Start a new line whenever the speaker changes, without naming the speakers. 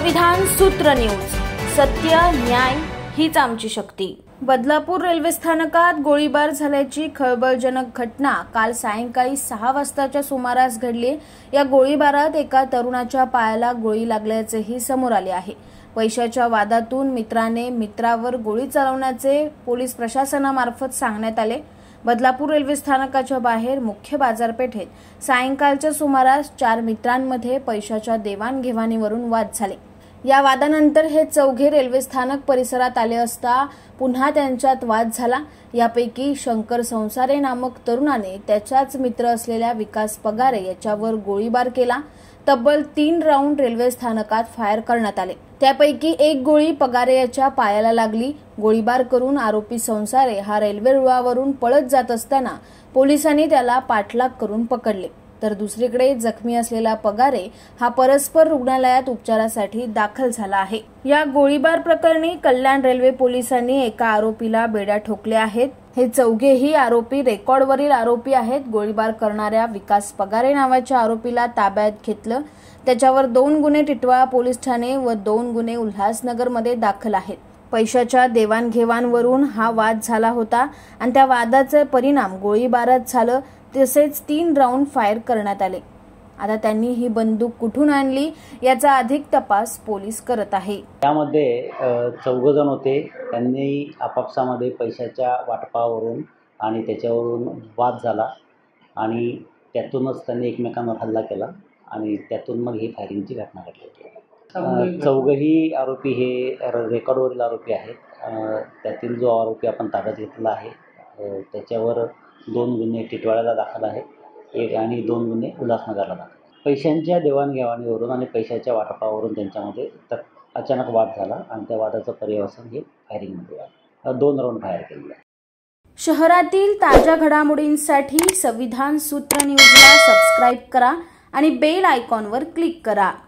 संविधान सूत्र न्यूज, सत्य न्याय हीच आमची शक्ती। बदलापूर रेल्वे स्थानकात गोळीबार झाल्याची खळबळजनक घटना काल सायंकाळी 6 वाजताच्या सुमारास घडली। या गोळीबारात एका तरुणाच्या पायाला गोळी लागल्याचेही समोर आले आहे। पैशाच्या वादातून मित्राने मित्रावर गोळी चालवण्याचे पोलीस प्रशासनामार्फत सांगण्यात आले। बदलापूर रेल्वे स्थानकाच्या बाहेर मुख्य बाजारपेठेत सायंकाळच्या सुमारास 4 मित्रांमध्ये पैशाच्या देवाणघेवाणीवरून वाद झाले। या वादानंतर हे चौघे रेल्वे स्थानक परिसरात आले असता पुन्हा त्यांच्यात वाद झाला। यापैकी शंकर संसारे नामक तरुणाने त्याचाच मित्र असलेल्या विकास पगारे याच्यावर गोळीबार केला। तब्बल 3 राऊंड रेल्वे स्थानकात फायर करण्यात आले। त्यापैकी एक गोळी पगारे याच्या पायाला लागली। गोळीबार करून आरोपी संसारे हा रेल्वे रुळावरून पळत जात असताना पोलिसांनी त्याला पाठलाग करून पकडले, तर दुसरीकडे जखमी असलेला पगारे हा परस्पर रुग्णालयात उपचारासाठी दाखल झाला आहे। या गोळीबार प्रकरणी कल्याण रेल्वे पोलिसांनी एका आरोपीला बेड्या ठोकल्या आहेत। हे चौघेही आरोपी रेकॉर्डवरील आरोपी आहेत। गोळीबार करणाऱ्या विकास पगारे नावाच्या आरोपीला ताब्यात घेतलं। त्याच्यावर 2 गुन्हे टिटवाळा पोलीस ठाणे व 2 गुन्हे उल्हासनगरमध्ये दाखल आहेत। पैशाच्या देवाणघेवाणवरून हा वाद झाला होता आणि त्या वादाचे परिणाम गोळीबारात झालं। तसेच 3 राऊंड फायर करण्यात आले। आता त्यांनी ही बंदूक कुठून आणली याचा अधिक तपास पोलीस करत आहे।
त्यामध्ये 4 जण होते। त्यांनी आपापसामध्ये पैशाच्या वाटपावरून आणि त्याच्यावरून वाद झाला आणि त्यातूनच त्यांनी एकमेकांवर हल्ला केला आणि त्यातून मग ही फायरिंगची घटना घडली। 4ही आरोपी हे रेकॉर्डवरील आरोपी आहेत। त्यातील जो आरोपी आपण ताब्यात घेतला आहे त्याच्यावर 2 गुन्हे टिटवाळ्याला दाखल आहेत आणि 2 गुन्हे उल्हासनगरला दाखल। पैशांच्या देवाणघेवाणीवरून आणि पैशाच्या वाटपावरून त्यांच्यामध्ये अचानक वाद झाला आणि त्या वादाचं पर्यवसन हे फायरिंगमध्ये झालं। 2 राऊंड फायर केले।
शहरातील ताज्या घडामोडींसाठी संविधान सूत्र न्यूजला सबस्क्राइब करा आणि बेल आयकॉनवर क्लिक करा।